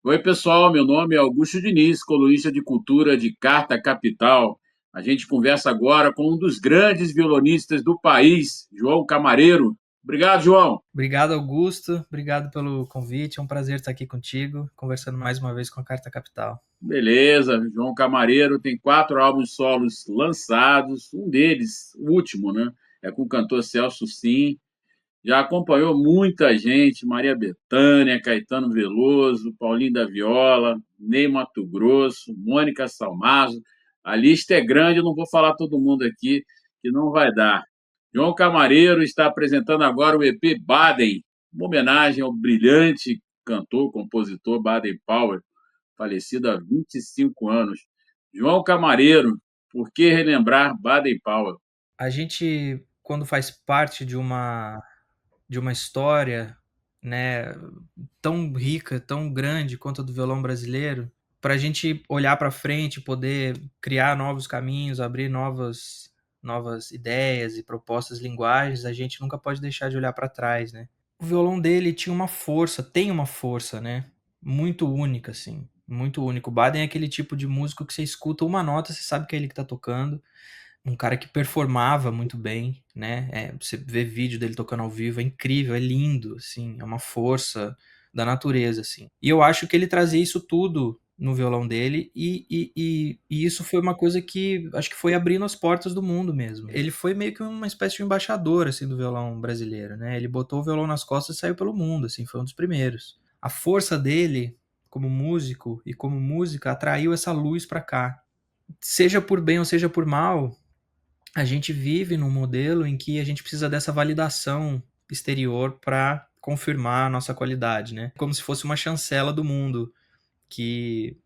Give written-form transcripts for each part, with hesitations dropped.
Oi, pessoal. Meu nome é Augusto Diniz, colunista de cultura de Carta Capital. A gente conversa agora com um dos grandes violonistas do país, João Camareiro. Obrigado, João. Obrigado, Augusto. Obrigado pelo convite. É um prazer estar aqui contigo, conversando mais uma vez com a Carta Capital. Beleza, João Camareiro tem 4 álbuns solos lançados, um deles, o último, né? É com o cantor Celso Sim. Já acompanhou muita gente, Maria Bethânia, Caetano Veloso, Paulinho da Viola, Ney Matogrosso, Mônica Salmazo. A lista é grande, eu não vou falar todo mundo aqui, que não vai dar. João Camareiro está apresentando agora o EP Baden, uma homenagem ao brilhante cantor, compositor Baden Powell, falecido há 25 anos. João Camareiro, por que relembrar Baden Powell? A gente, quando faz parte de uma história, né, tão rica, tão grande quanto a do violão brasileiro, para a gente olhar para frente, poder criar novos caminhos, abrir novas ideias e propostas, linguagens, a gente nunca pode deixar de olhar para trás, né? O violão dele tinha uma força, tem uma força, né? Muito única, assim. Muito único. O Baden é aquele tipo de músico que você escuta uma nota, você sabe que é ele que tá tocando. Um cara que performava muito bem, né? Você vê vídeo dele tocando ao vivo, é incrível, é lindo, assim. É uma força da natureza, assim. E eu acho que ele trazia isso tudo no violão dele e isso foi uma coisa que acho que foi abrindo as portas do mundo mesmo. Ele foi meio que uma espécie de embaixador, assim, do violão brasileiro, né? Ele botou o violão nas costas e saiu pelo mundo, assim, foi um dos primeiros. A força dele como músico e como música atraiu essa luz pra cá. Seja por bem ou seja por mal, a gente vive num modelo em que a gente precisa dessa validação exterior para confirmar a nossa qualidade, né? Como se fosse uma chancela do mundo que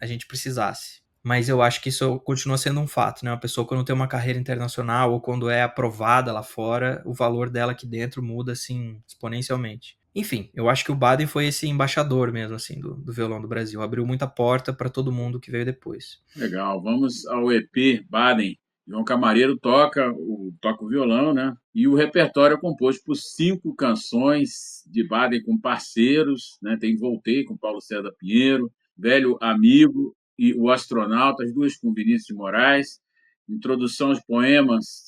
a gente precisasse. Mas eu acho que isso continua sendo um fato, né? Uma pessoa quando tem uma carreira internacional ou quando é aprovada lá fora, o valor dela aqui dentro muda assim exponencialmente. Enfim, eu acho que o Baden foi esse embaixador mesmo assim do violão do Brasil, abriu muita porta para todo mundo que veio depois. Legal, vamos ao EP Baden. João Camareiro toca o violão, né? E o repertório é composto por 5 canções de Baden com parceiros, né? Tem Voltei com Paulo César Pinheiro, Velho Amigo e O Astronauta, as duas com Vinícius de Moraes, introdução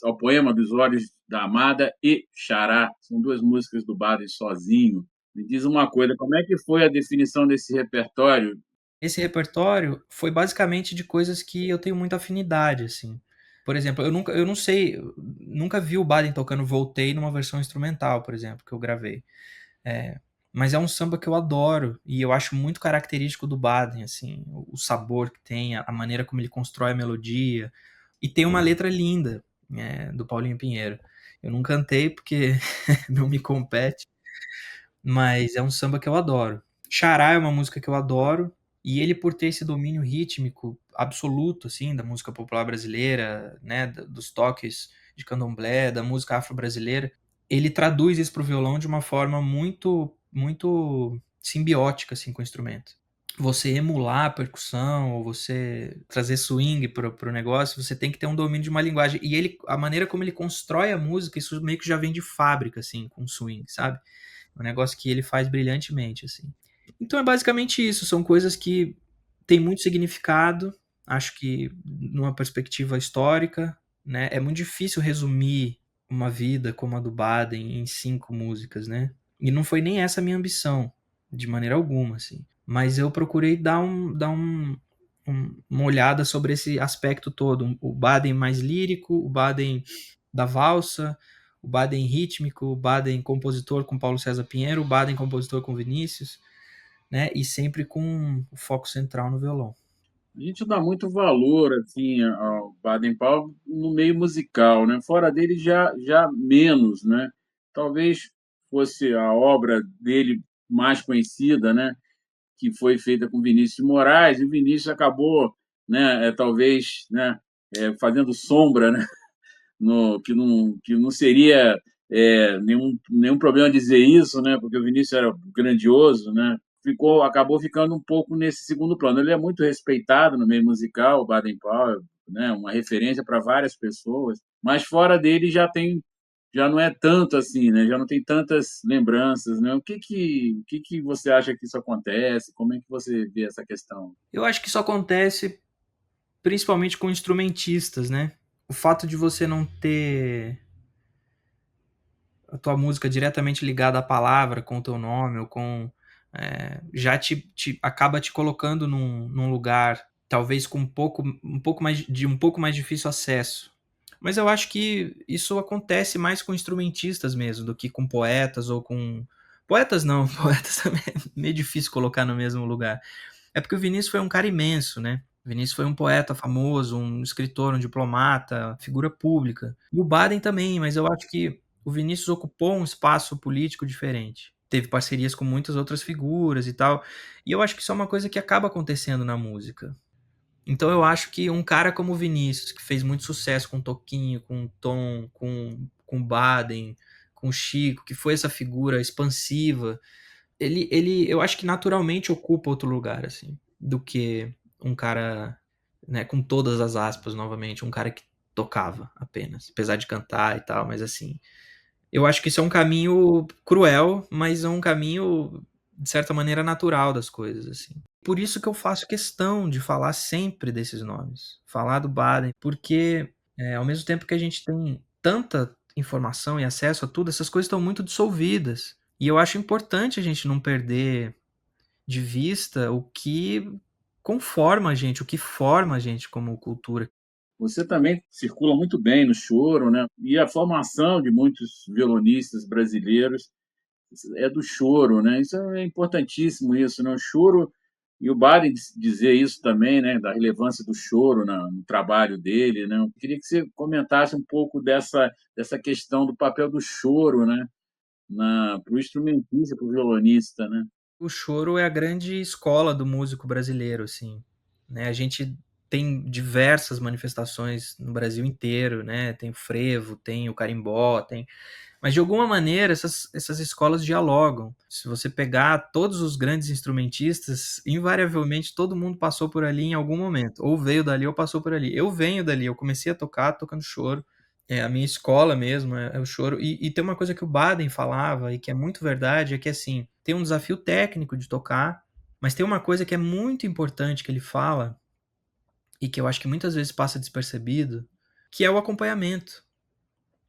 ao poema dos Olhos da Amada e Xará. São duas músicas do Baden sozinho. Me diz uma coisa, como é que foi a definição desse repertório? Esse repertório foi basicamente de coisas que eu tenho muita afinidade, assim. Por exemplo, eu não sei, eu nunca vi o Baden tocando Voltei numa versão instrumental, por exemplo, que eu gravei. É, mas é um samba que eu adoro e eu acho muito característico do Baden, assim, o sabor que tem, a maneira como ele constrói a melodia. E tem uma letra linda, do Paulinho Pinheiro. Eu não cantei porque não me compete, mas é um samba que eu adoro. Xará é uma música que eu adoro, e ele por ter esse domínio rítmico absoluto, assim, da música popular brasileira, né, dos toques de candomblé, da música afro-brasileira, ele traduz isso pro violão de uma forma muito simbiótica, assim, com o instrumento. Você emular a percussão, ou você trazer swing pro negócio, você tem que ter um domínio de uma linguagem. E ele, a maneira como ele constrói a música, isso meio que já vem de fábrica, assim, com swing, sabe? É um negócio que ele faz brilhantemente, assim. Então é basicamente isso, são coisas que têm muito significado, acho que numa perspectiva histórica, né? É muito difícil resumir uma vida como a do Baden em 5 músicas, né? E não foi nem essa a minha ambição, de maneira alguma, assim. Mas eu procurei uma olhada sobre esse aspecto todo. O Baden mais lírico, o Baden da valsa, o Baden rítmico, o Baden compositor com Paulo César Pinheiro, o Baden compositor com Vinícius, né? E sempre com o foco central no violão. A gente dá muito valor assim ao Baden Powell no meio musical, né? Fora dele já menos, né? Talvez fosse a obra dele mais conhecida, né? Que foi feita com Vinícius de Moraes, e o Vinícius acabou, né? Talvez, né? Fazendo sombra, né? No, que não seria nenhum problema dizer isso, né? Porque o Vinícius era grandioso, né? Acabou ficando um pouco nesse segundo plano. Ele é muito respeitado no meio musical, o Baden Powell, né? Uma referência para várias pessoas, mas fora dele já tem já não é tanto assim, né? Já não tem tantas lembranças, né? O que que você acha que isso acontece? Como é que você vê essa questão? Eu acho que isso acontece principalmente com instrumentistas, né? O fato de você não ter a tua música diretamente ligada à palavra, com o teu nome, ou com. Já acaba te colocando num lugar, talvez com um pouco mais difícil acesso. Mas eu acho que isso acontece mais com instrumentistas mesmo, do que com poetas ou com. Poetas não, poetas também é meio difícil colocar no mesmo lugar. É porque o Vinícius foi um cara imenso, né? O Vinícius foi um poeta famoso, um escritor, um diplomata, figura pública. E o Baden também, mas eu acho que o Vinícius ocupou um espaço político diferente. Teve parcerias com muitas outras figuras e tal. E eu acho que isso é uma coisa que acaba acontecendo na música. Então eu acho que um cara como o Vinícius, que fez muito sucesso com o Toquinho, com o Tom, com o Baden, com o Chico, que foi essa figura expansiva, eu acho que naturalmente ocupa outro lugar, assim, do que um cara, né, com todas as aspas, novamente, um cara que tocava apenas, apesar de cantar e tal, mas assim, eu acho que isso é um caminho cruel, mas é um caminho, de certa maneira, natural das coisas, assim. Por isso que eu faço questão de falar sempre desses nomes, falar do Baden, porque ao mesmo tempo que a gente tem tanta informação e acesso a tudo, essas coisas estão muito dissolvidas. E eu acho importante a gente não perder de vista o que conforma a gente, o que forma a gente como cultura. Você também circula muito bem no choro, né? E a formação de muitos violonistas brasileiros é do choro, né? Isso é importantíssimo isso, né? O choro e o Baden dizer isso também, né? Da relevância do choro no trabalho dele, né? Eu queria que você comentasse um pouco dessa questão do papel do choro, né? Para o instrumentista, para o violonista, né? O choro é a grande escola do músico brasileiro, assim, né? A gente tem diversas manifestações no Brasil inteiro, né? Tem o frevo, tem o carimbó, tem. Mas de alguma maneira essas escolas dialogam. Se você pegar todos os grandes instrumentistas, invariavelmente todo mundo passou por ali em algum momento. Ou veio dali ou passou por ali. Eu venho dali, eu comecei a tocar tocando choro. É a minha escola mesmo, é o choro. E tem uma coisa que o Baden falava e que é muito verdade, é que assim, tem um desafio técnico de tocar, mas tem uma coisa que é muito importante que ele fala e que eu acho que muitas vezes passa despercebido, que é o acompanhamento,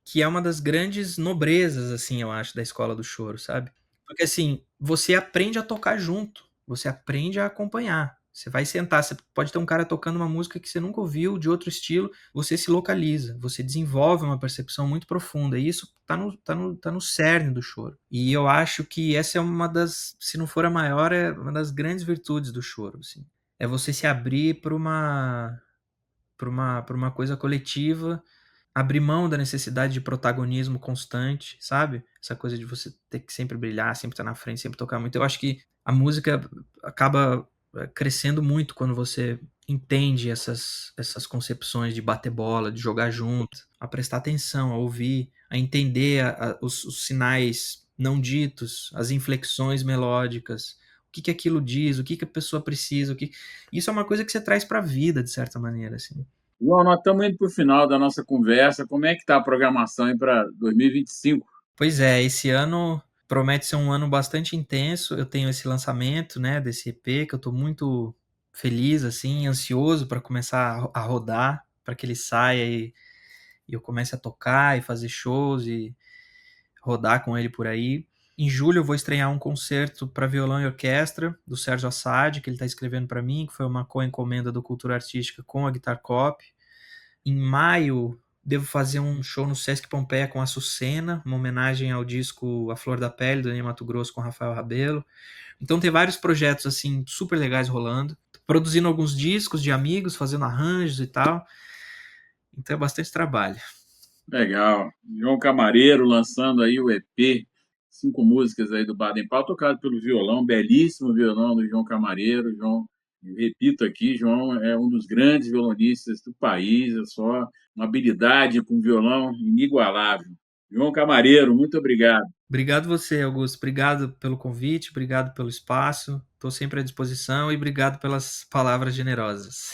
que é uma das grandes nobrezas, assim, eu acho, da escola do choro, sabe? Porque assim, você aprende a tocar junto, você aprende a acompanhar. Você vai sentar, você pode ter um cara tocando uma música que você nunca ouviu, de outro estilo, você se localiza, você desenvolve uma percepção muito profunda, e isso tá no cerne do choro. E eu acho que essa é uma das, se não for a maior, é uma das grandes virtudes do choro, assim. É você se abrir para uma coisa coletiva, abrir mão da necessidade de protagonismo constante, sabe? Essa coisa de você ter que sempre brilhar, sempre estar na frente, sempre tocar muito. Eu acho que a música acaba crescendo muito quando você entende essas concepções de bater bola, de jogar junto, a prestar atenção, a ouvir, a entender os sinais não ditos, as inflexões melódicas, o que aquilo diz, o que a pessoa precisa, isso é uma coisa que você traz para a vida, de certa maneira, assim. João, nós estamos indo para o final da nossa conversa. Como é que está a programação aí para 2025? Pois é, esse ano promete ser um ano bastante intenso. Eu tenho esse lançamento, né, desse EP que eu tô muito feliz, assim, ansioso para começar a rodar, para que ele saia e eu comece a tocar e fazer shows e rodar com ele por aí. Em julho eu vou estrear um concerto para violão e orquestra do Sérgio Assad, que ele está escrevendo para mim, que foi uma co-encomenda do Cultura Artística com a Guitar Cop. Em maio, devo fazer um show no Sesc Pompeia com a Açucena, uma homenagem ao disco A Flor da Pele, do Ney Mato Grosso, com Rafael Rabelo. Então tem vários projetos assim super legais rolando. Tô produzindo alguns discos de amigos, fazendo arranjos e tal. Então é bastante trabalho. Legal. João Camareiro lançando aí o EP, 5 músicas aí do Baden Powell, tocado pelo violão, belíssimo violão do João Camareiro. João, eu repito aqui, João é um dos grandes violonistas do país, é só uma habilidade com violão inigualável. João Camareiro, muito obrigado. Obrigado você, Augusto. Obrigado pelo convite, obrigado pelo espaço. Estou sempre à disposição e obrigado pelas palavras generosas.